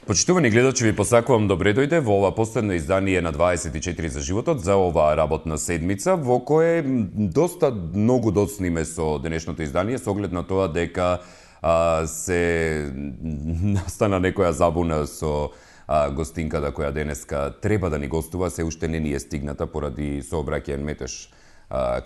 Почитувани гледачи, ви посакувам добре дојде во ова последно издание на 24 за животот за оваа работна седмица, во кое доста многу доцниме со денешното издание, со оглед на тоа дека се настана некоја забуна со гостинката која денеска треба да ни гостува, се уште не ни е стигната поради сообраќаен метеж,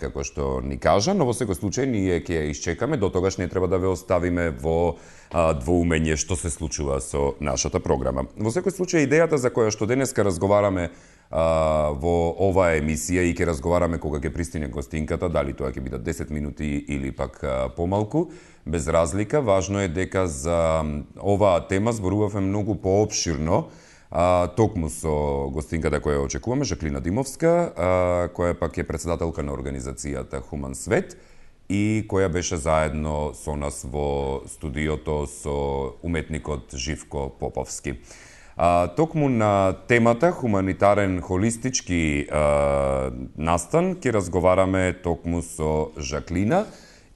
како што ни кажа, но во секој случај ние ќе ја исчекаме, до тогаш не треба да ве оставиме во двоумење што се случува со нашата програма. Во секој случај идејата за која што денеска разговараме во оваа емисија и ќе разговараме кога ќе пристигне гостинката, дали тоа ќе бидат 10 минути или пак помалку, без разлика, важно е дека за оваа тема зборувавме многу поопширно, токму со гостинката која очекуваме, Жаклина Димовска, која пак е председателка на организацијата Хуман свет и која беше заедно со нас во студиото со уметникот Живко Поповски. Токму на темата хуманитарен холистички настан ќе разговараме токму со Жаклина.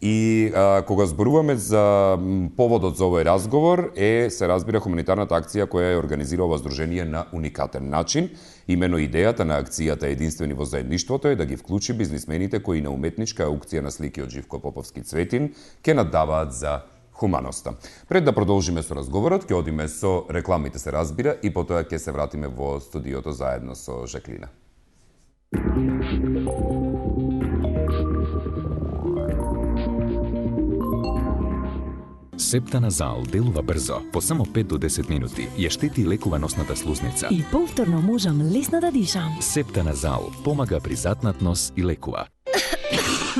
И кога зборуваме за поводот за овој разговор се разбира хуманитарната акција која е организира ова здружение на уникатен начин. Имено идејата на акцијата Единствени во заедништвото е да ги вклучи бизнисмените кои на уметничка аукција на слики од Живко Поповски Цветин ќе наддаваат за хуманоста. Пред да продолжиме со разговорот, ќе одиме со рекламите се разбира и потоа ќе се вратиме во студиото заедно со Жаклина. Септаназал делува брзо, по само 5 до 10 минути, ја штети и лекува носната слузница. И повторно можам лесно да дишам. Септаназал помага при затнат нос и лекува.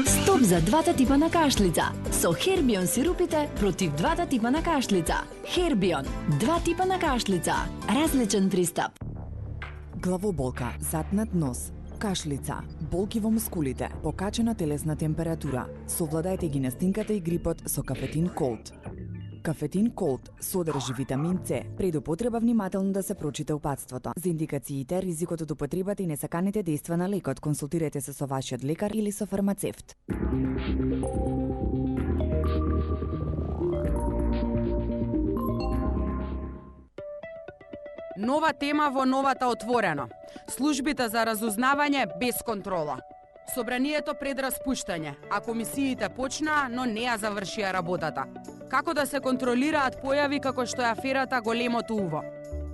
Стоп за двата типа на кашлица. Со Хербион сирупите против двата типа на кашлица. Хербион, два типа на кашлица. Различен пристап. Главоболка, затнат нос, кашлица, болки во мускулите, покачена телесна температура. Совладајте ги настинката и грипот со Кафетин Колд. Кафетин Колд содржи витамин С. Пред употреба внимателно да се прочита упатството. За индикациите, ризикот од употребата и несаканите дејства на лекот, консултирайте се со вашиот лекар или со фармацевт. Нова тема во новата Отворено. Службите за разузнавање без контрола. Собранието пред распуштање, а комисиите почнаа, но не ја завршија работата. Како да се контролираат појави како што е аферата Големото уво?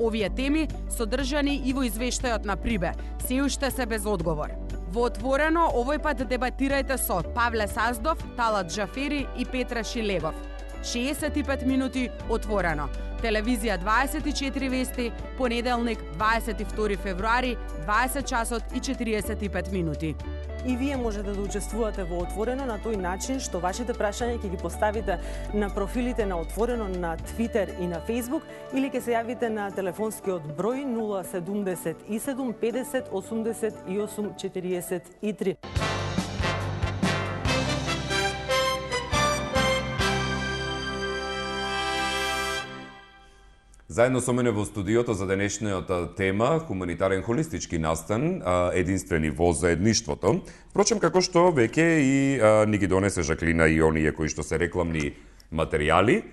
Овие теми содржани и во извештајот на Прибе, се уште се без одговор. Во Отворено овој пат дебатирајте со Павле Саздов, Талат Джафери и Петра Шилегов. 65 минути Отворено. Телевизија 24 вести, понеделник 22 февруари, 20 часот и 45 минути. И вие можете да учествувате во Отворено на тој начин што вашите прашања ќе ги поставите на профилите на Отворено на Твитер и на Фејсбук или ќе се јавите на телефонскиот број 077 50 88 43. Заедно со мене во студиото за денешната тема хуманитарен холистички настан, единствени во заедништвото. Впрочем, како што веќе и ни ги донесе Жаклина и оние кои што се рекламни материјали,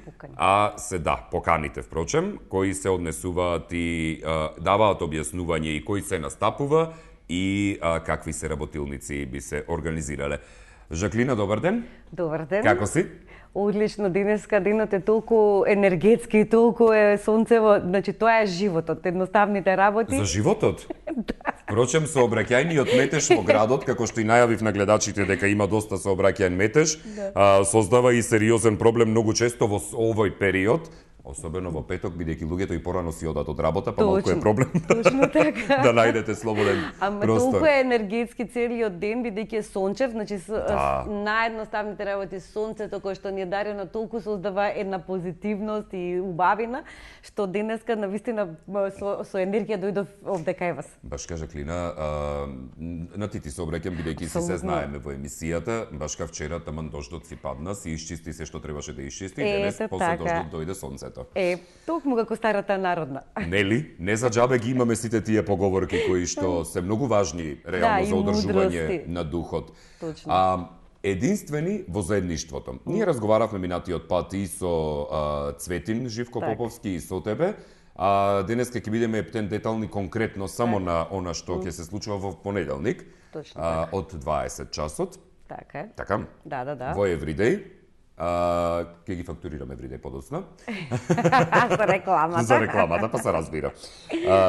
поканите, впрочем, кои се однесуваат и даваат објаснување и кои се настапува и какви се работилници би се организирале. Жаклина, добар ден. Добар ден. Како си? Одлично, денеска денот е толку енергетски и толку е сонцево, значи тоа е животот, едноставните работи. За животот? Впрочем, сообраќајниот метеж во градот, како што и најавив на гледачите дека има доста сообраќајен метеж, создава и сериозен проблем многу често во овој период, особено во петок, бидејќи луѓето и порано си одат од работа, па малку е проблем да најдете слободен простор. Толку е енергетски целиот ден, бидејќи е сончев, значи наједноставните работи сонцето кое што ни е дарено толку создава една позитивност и убавина, што денеска навистина со енергија дојдов овде кај вас. Баш кажа Клина, на ти се обраќам бидејќи си се знаеме во емисијата, баш ка вчера таман дождот си падна, си исчисти се што требаше да исчисти, денес после дождот дојде сонцето. Токму како старата народна. Нели? Не за џабе ги имаме сите тие поговорки кои што се многу важни реално за одржување на духот. Точно. Единствени во заедништвото. Ние разговаравме минатиот пат и со Цветин Живко Поповски и со тебе. А денеска ќе бидеме ептен детални конкретно само на она што ќе се случува во понеделник. Точно така. Од 20 часот. Така е. Така? Да. Во Everyday. Ќе ги фактурираме Everyday подоцна. За рекламата. За рекламата, па се разбира.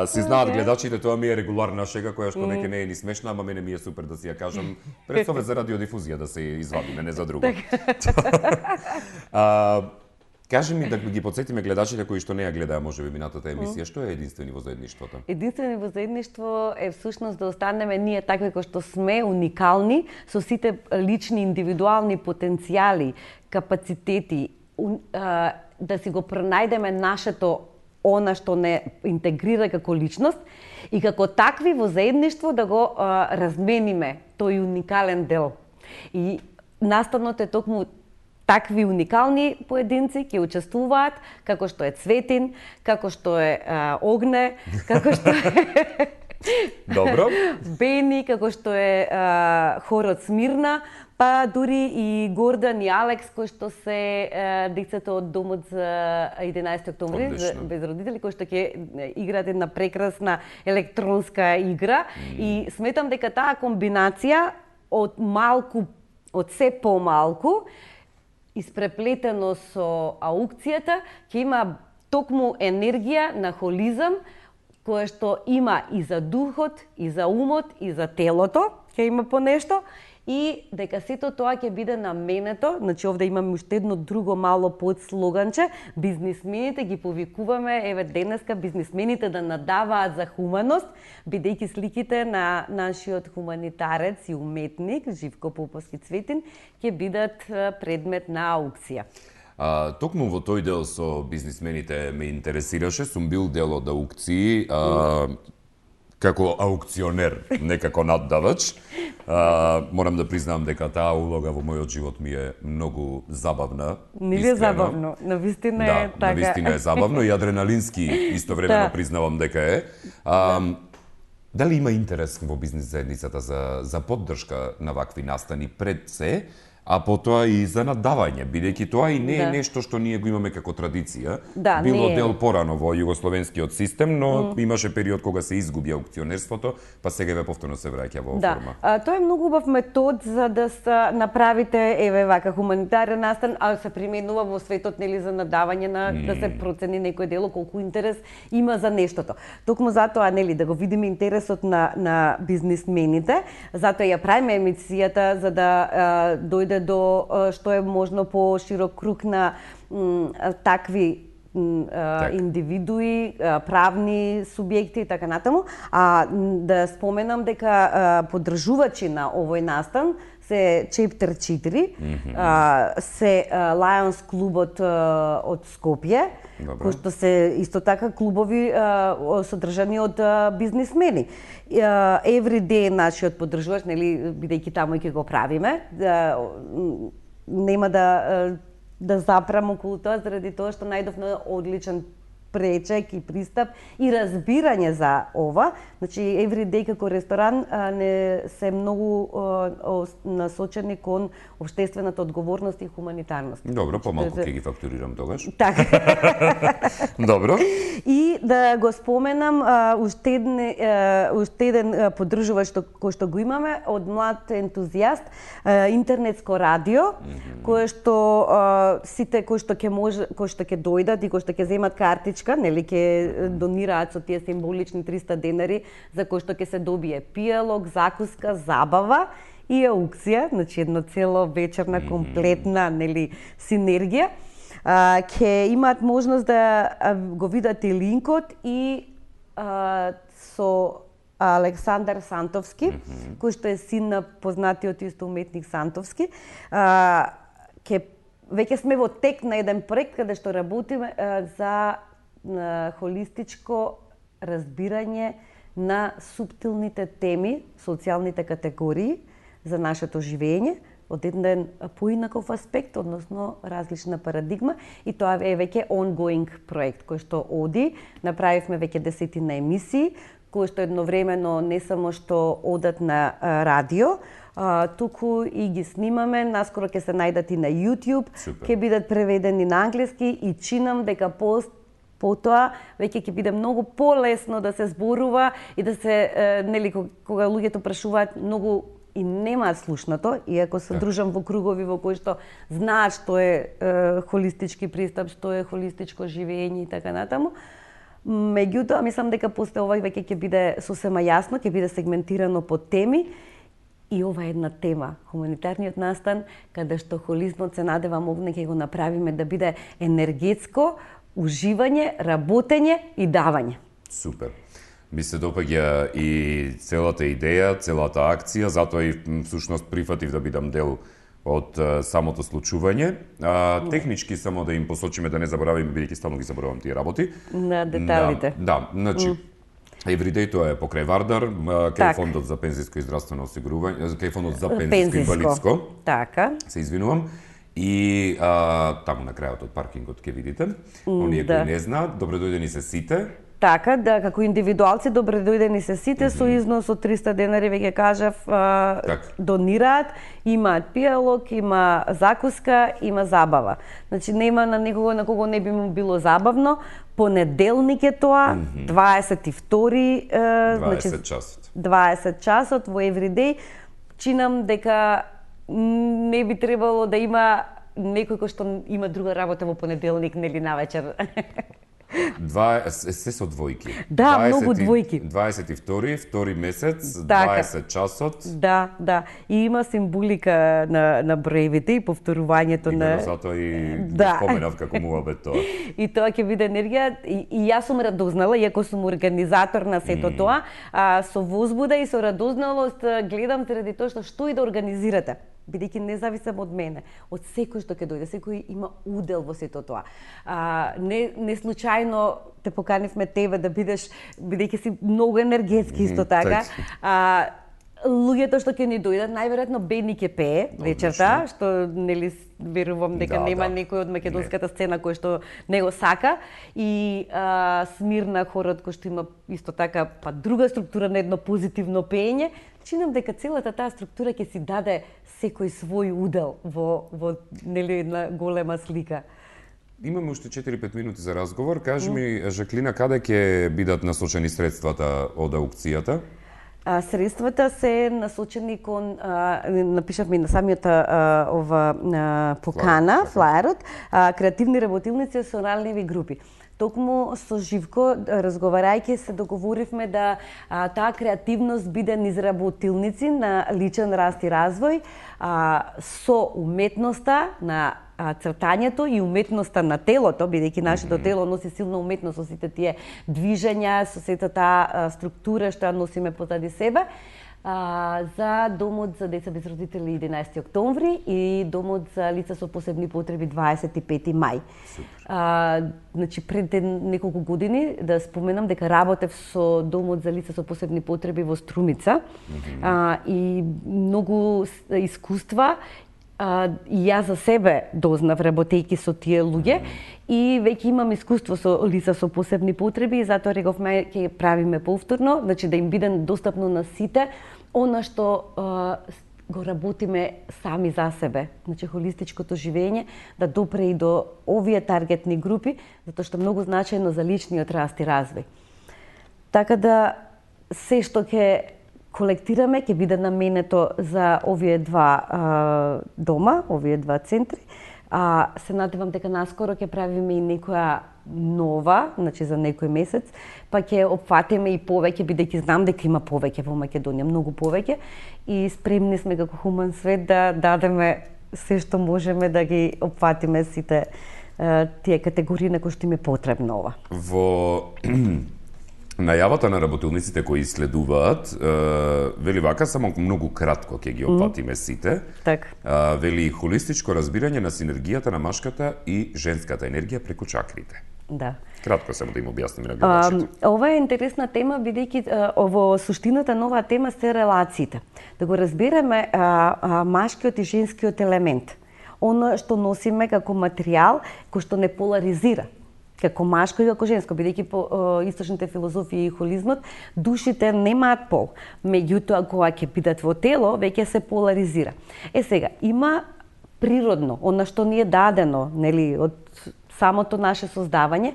Си знаат гледачите, тоа ми е регуларна шега која што неќе не е ни смешна, ама мене ми е супер да си ја кажам пред совет за радиодифузија да се извадиме, не за друго. Кажи ми да ги подсетиме гледачите кои што не ја гледаа можеби минатата емисија, што е единствени во заедништвото? Единствени во заедништво е всушност да останеме ние такви кои што сме, уникални, со сите лични, индивидуални потенцијали, капацитети, да си го пронајдеме нашето она што не интегрира како личност и како такви во заедништво да го размениме тој уникален дел. И наставното е токму такви уникални поединци ќе учествуваат, како што е Цветин, како што е Огне, како што е Добро. Бени, како што е хорот Смирна, па дури и Гордан и Алекс, кои што се децата од домот за 11 октомври без родители, кои што ќе играат една прекрасна електронска игра. И сметам дека таа комбинација од малку, од се помалку, испреплетено со аукцијата, ќе има токму енергија на холизам, која што има и за духот, и за умот, и за телото, ќе има по нешто, и дека сето тоа ќе биде наменето, значи овде имаме уште едно друго мало подслоганче, бизнисмените ги повикуваме, еве денеска бизнисмените да надаваат за хуманост, бидејќи сликите на нашиот хуманитарец и уметник Живко Поповски Цветин ќе бидат предмет на аукција. Токму во тој дел со бизнисмените ме интересираше, сум бил дел од аукции, како аукционер, не како наддавач. Морам да признам дека таа улога во мојот живот ми е многу забавна. Не е забавно, навистина е така. Да, навистина е забавно и адреналински истовремено признавам дека е. Дали има интерес во бизнис заедницата за поддршка на вакви настани пред се, а потоа и за наддавање, бидејќи тоа и не е нешто што ние го имаме како традиција. Било дел порано во југословенскиот систем, но имаше период кога се изгуби аукционерството, па сега повторно се враќа во форма. Тоа е многу убав метод за да се направите еве вака хуманитарен настан, а се применува во светот нели за наддавање на да се процени некој дело колку интерес има за нештото. Токму затоа нели да го видиме интересот на бизнисмените, затоа ја правиме емисијата за да дојде до што е можно по широк круг на такви индивидуи, правни субјекти и така натаму. А да споменам дека поддржувачи на овој настан се Chapter 4, се Lions клубот од Скопје, кои што се исто така клубови содржани од бизнисмени. Everyday нашиот поддржувач, нели, бидејќи таму и ќе го правиме, нема да запрам околу тоа, заради тоа што најдовме одличен пречек и пристап и разбирање за ова. Значи, Everyday како ресторан не се многу насочени кон општествената одговорност и хуманитарност. Добро, помалку ќе ги фактурирам тогаш. Така. Добро. И да го споменам уште еден поддржувач кој што го имаме од млад ентузијаст, интернетско радио, кој што сите кои што ќе дојдат и кои што ќе земат картичка, нели ќе донираат со тие символични 300 денари за кои што ќе се добие пијалок, закуска, забава и аукција, значи едно цело вечерна комплетна нели синергија. Ќе имаат можност да го видат и линкот и со Александар Сантовски, кој што е син на познатиот исто уметник Сантовски. Веќе сме во тек на еден проект каде што работиме за холистичко разбирање на суптилните теми, социјалните категории за нашето живење, од еден поинаков аспект, односно различна парадигма, и тоа е веќе ongoing проект кој што оди. Направивме веќе 10 емисии, кои што едновремено не само што одат на радио, туку и ги снимаме, наскоро ќе се најдат и на YouTube, ќе бидат преведени на англиски и чинам дека потоа веќе ќе биде многу полесно да се зборува и да се нели кога луѓето прашуваат многу и немаат слушнато, иако се дружам во кругови во кои што знаат што е холистички пристап, што е холистичко живење и така натаму. Меѓутоа, мислам дека после ова веќе ќе биде сосема јасно, ќе биде сегментирано по теми и ова е една тема, хуманитарниот настан, каде што холизмот се надевам овде ќе го направиме да биде енергетско уживање, работење и давање. Супер. Ми се допаѓа и целата идеја, целата акција, затоа и всушност прифатив да бидам дел од самото случување. Технички само да им посочиме да не заборавиме, бидејќи стално ги заборавам тие работи. На деталите. Да, значи Everyday тоа е покрај Вардар, кај фондот за пензиско и здравствено осигурување, кај фондот за пензиско и инвалидско. Така. Се извинувам. И таму на крајот од паркингот ќе видите. Оние кои не знаат, добре дојдени се сите. Така, да, како индивидуалци добре дојдени се сите со износ од 300 денари, веќе кажав, донираат, имаат пијалок, има закуска, има забава. Значи нема на некого на кого не би му било забавно. Понеделник е тоа, 22 20 часот. 20 часот во Everyday. Чинам дека не би требало да има некој кој што има друга работа во понеделник, нели навечер. Се со двојки. Да, многу двојки. 22, втори месец, 20 часот. Да. И има символика на броевите и повторувањето на... Именно затоа и споменав како муабет тоа. И тоа ќе биде енергија. И јас сум радознала, иако сум организатор на сето тоа, со возбуда и со радозналост гледам заради тоа што и да организирате. Бидејќи независам од мене, од секој што ќе дојде, секој има удел во сето тоа. Не случајно те поканивме тебе да бидеш, бидејќи си многу енергетски исто така. Луѓето што ќе ни дојдат, најверојатно Бени ќе пее вечерта, што нели верувам дека нема некој од македонската сцена кој што не го сака, и Смирна, хорот кој што има исто така друга структура на едно позитивно пеење. Чинам дека целата таа структура ќе си даде секој свој удел во нели една голема слика. Имаме уште 4-5 минути за разговор. Кажи ми, Жаклина, каде ќе бидат насочени средствата од аукцијата? Средствата се насочени кон, напишавме на самиот покана, флаерот, креативни работилници со ранливи групи. Токму со Живко, разговарајќи, се договоривме да таа креативност биде низ работилници на личен раст и развој, со уметноста на цртањето и уметноста на телото, бидејќи нашето тело носи силна уметност со сите тие движења, со сета таа структура што ја носиме позади себе, за Домот за деца без родители 11 октомври и Домот за лица со посебни потреби 25 мај. Значи, пред неколку години, да споменам дека работев со Домот за лица со посебни потреби во Струмица, и многу искуства и јас за себе дознав работејќи со тие луѓе, и веќе имам искуство со лица со посебни потреби и затоа рековме ќе правиме повторно, значи да им биде достапно на сите она што го работиме сами за себе. Значи холистичкото живење да допре и до овие таргетни групи, затоа што многу значајно за личниот раст и развој. Така да се што ќе колектираме ќе биде наменето за овие два дома, овие два центри. Се надевам дека наскоро ќе правиме и некоја нова, значи за некој месец, па ќе опфатиме и повеќе, бидејќи знам дека има повеќе во Македонија, многу повеќе, и спремни сме како Хуман свет да дадеме се што можеме да ги опфатиме сите тие категории на кои што им е потребно ова. Во најавата на работилниците кои следуваат, вели вака, само многу кратко ќе ги опфатиме сите. Так. Вели холистичко разбирање на синергијата на машката и женската енергија преку чакрите. Да. Кратко само да им објасниме на гледачите. Ова е интересна тема, бидејќи во суштината на оваа тема се релациите. Да го разбереме машкиот и женскиот елемент. Оно што носиме како материјал, кој што не поларизира. Како машко и како женско, бидејќи по источните филозофии и холизмот, душите немаат пол. Меѓутоа, кога ќе бидат во тело, веќе се поларизира. Сега, има природно, она што ни е дадено, нели, од самото наше создавање,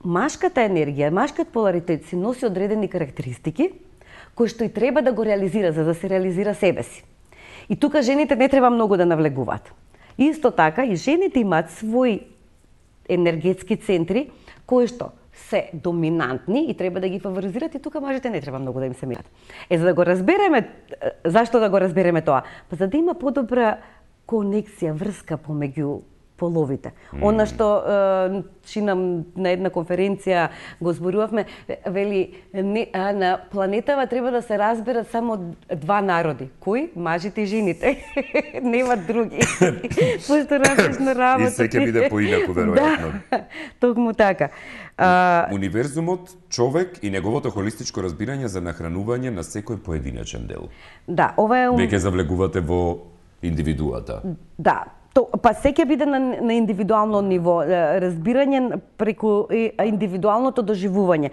машката енергија, машкиот поларитет си носи одредени карактеристики кои што и треба да го реализира за да се реализира себе си. И тука жените не треба многу да навлегуваат. Исто така и жените имаат своји енергетски центри кои што се доминантни и треба да ги фаворизират и тука мажите не треба многу да им се мират. За да го разбереме, зашто да го разбереме тоа? Па за да има подобра конексија, врска помеѓу половите. Она што чинам на една конференција го зборувавме, вели на планетава треба да се разберат само два народи. Кои? Мажите и жените. Нема други. Пошто различно работа. И се ќе биде поинаку веројатно. Да, токму така. Универзумот, човек и неговото холистичко разбирање за нахранување на секој поединечен дел. Да, ова е Веќе завлегувате во индивидуата. Да. Па се ќе биде на индивидуално ниво, разбирање преку индивидуалното доживување.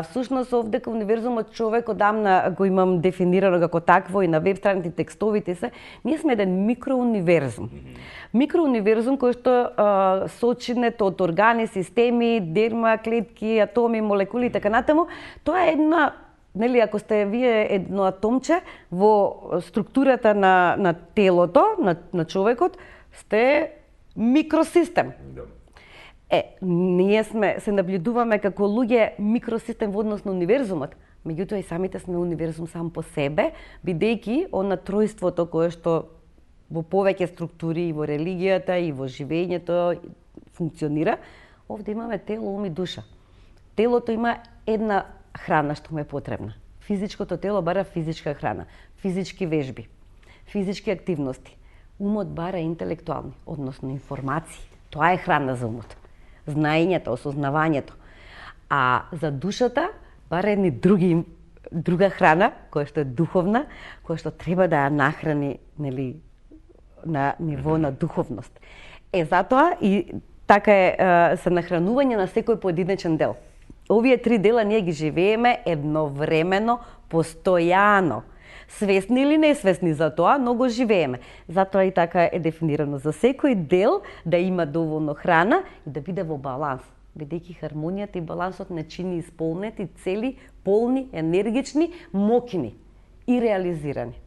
Всушност овде кај универзумот човек одамна го имам дефинирано како такво и на веб страните текстовите се, ние сме еден микроуниверзум. Микроуниверзум кој што сочинет од органи, системи, дерма, клетки, атоми, молекули и така натаму, тоа е една нели, ако сте вие едно атомче во структурата на телото, на човекот, сте микросистем. Ние се наблюдуваме како луѓе микросистем во однос на универзумот, меѓутоа и самите сме универзум сам по себе, бидејќи она тројството кое што во повеќе структури и во религијата и во живењето функционира, овде имаме тело, ум и душа. Телото има една храна што му е потребна. Физичкото тело бара физичка храна, физички вежби, физички активности. Умот бара интелектуални, односно информации. Тоа е храна за умот. Знаењето, осознавањето. А за душата бара едни друга храна, која што е духовна, која што треба да ја нахрани, нели, на ниво на духовност. Затоа и така е се нахранување на секој поединечен дел. Овие три дела ние ги живееме едновремено, постојано. Свесни или несвесни за тоа, но го живееме. Затоа и така е дефинирано за секој дел да има доволно храна и да биде во баланс. Бидејќи хармонијата и балансот не чини исполнети, цели, полни, енергични, моќни и реализирани.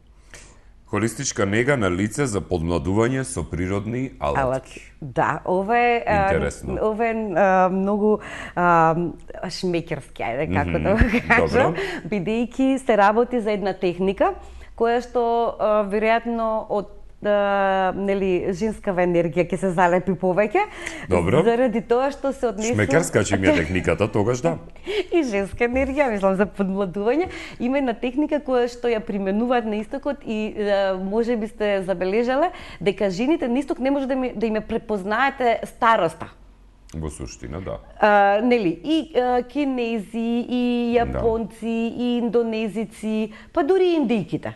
Холистичка нега на лице за подмладување со природни алатки. Да, ова е интересно. Ова е многу шмекерски, ајде како да го кажам, бидејќи се работи за една техника која што веројатно од нели женскава енергија ќе се залепи повеќе. Добро. Заради тоа што се однесува шмекерска че ми е техниката, тогаш да. И женска енергија, мислам за подмладување, има една техника која што ја применуваат на истокот и може би сте забележале дека жените на исток не може да им препознаете староста. Во суштина, да. Нели, и кинези, и јапонци, и индонезици, па дури и индијките.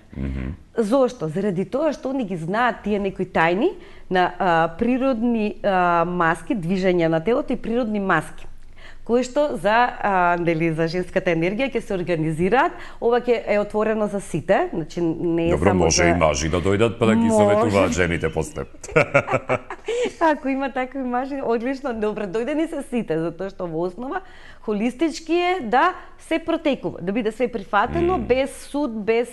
Зошто? Заради тоа што они ги знаат тие некои тајни на природни маски, движења на телото и природни маски, кои што за женската енергија ќе се организираат. Ова ќе е отворено за сите, значи не е добро, само може и мажи да дојдат па да ги советуваат жените после. Ако има такви мажи, одлично, добре, дојдени се сите, затоа што во основа холистички е да се протекува, да биде све прифатено, без суд, без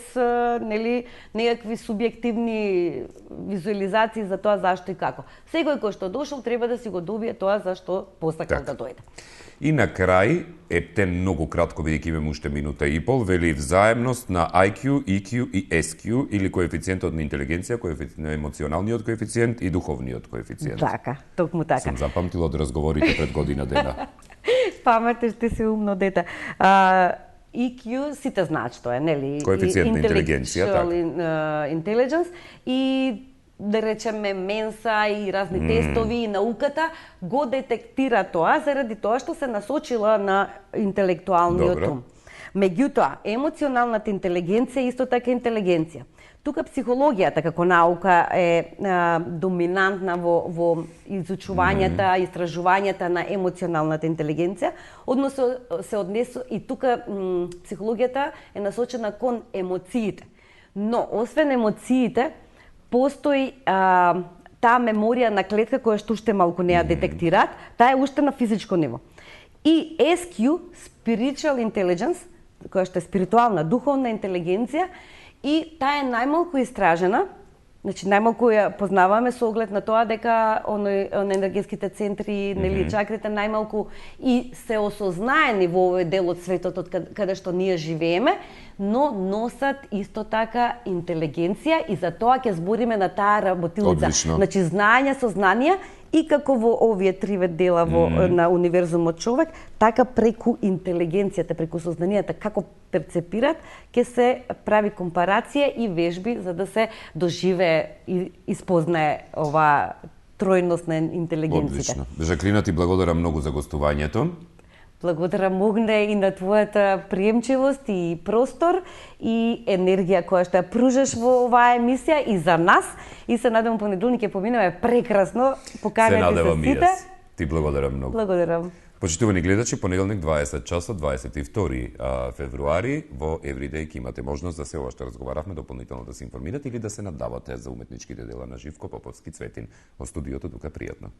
некакви субјективни визуализации за тоа зашто и како. Секој кој што дошол треба да си го добие тоа за што посакал да дојде. И на крај, ептен многу кратко, бидејќи имаме уште минута и пол, вели взаемност на IQ, EQ и SQ, или коефициентот на интелигенција, емоционалниот коефициент и духовниот коефициент. Така, токму така. Сам запамтила од разговорите пред година дена. Паметеш, ти си умно дете. EQ сите знаат што е, нели? Коефициент на интелигенција, така. Intelligence и да речеме Менса и разни тестови и науката го детектира тоа заради тоа што се насочила на интелектуалниот ум. Меѓутоа, емоционалната интелигенција е исто така интелигенција. Тука психологијата како наука е доминантна во изучувањата, истражувањата на емоционалната интелигенција, односно се однесува и тука психологијата е насочена кон емоциите. Но освен емоциите, постои таа меморија на клетка која што уште малку не ја детектираат, таа е уште на физичко ниво. и SQ, Spiritual Intelligence, која што е спиритуална, духовна интелигенција, и таа е најмалку истражена. Значи, најмалку ја познаваме со оглед на тоа дека енергетските центри, нели, чакрите најмалку и се осознаени во овој дел од светот од каде што ние живееме, но носат исто така интелигенција и за тоа ќе збориме на таа работилица. Одлично. Значи, знаење, сознанија и како во овие 3 дела на универзумот човек, така преку интелигенцијата, преку сознанијата, како перцепират, ќе се прави компарација и вежби за да се доживее и испознае ова тројност на интелигенцијата. Одлично. Жаклина, ти благодарам многу за гостувањето. Благодарам Огне и на твојата приемчивост и простор и енергија која што ја пружаш во оваа емисија и за нас. И се надевам понеделник ќе поминеме прекрасно. Поканете се сите. Ти благодарам многу. Благодарам. Почитувани гледачи, понеделник 20 часот, 22 февруари во Everyday ќе имате можност да се ова што разговаравме дополнително да се информирате или да се надавате за уметничките дела на Живко Поповски Цветин. Во студиото тука пријатно.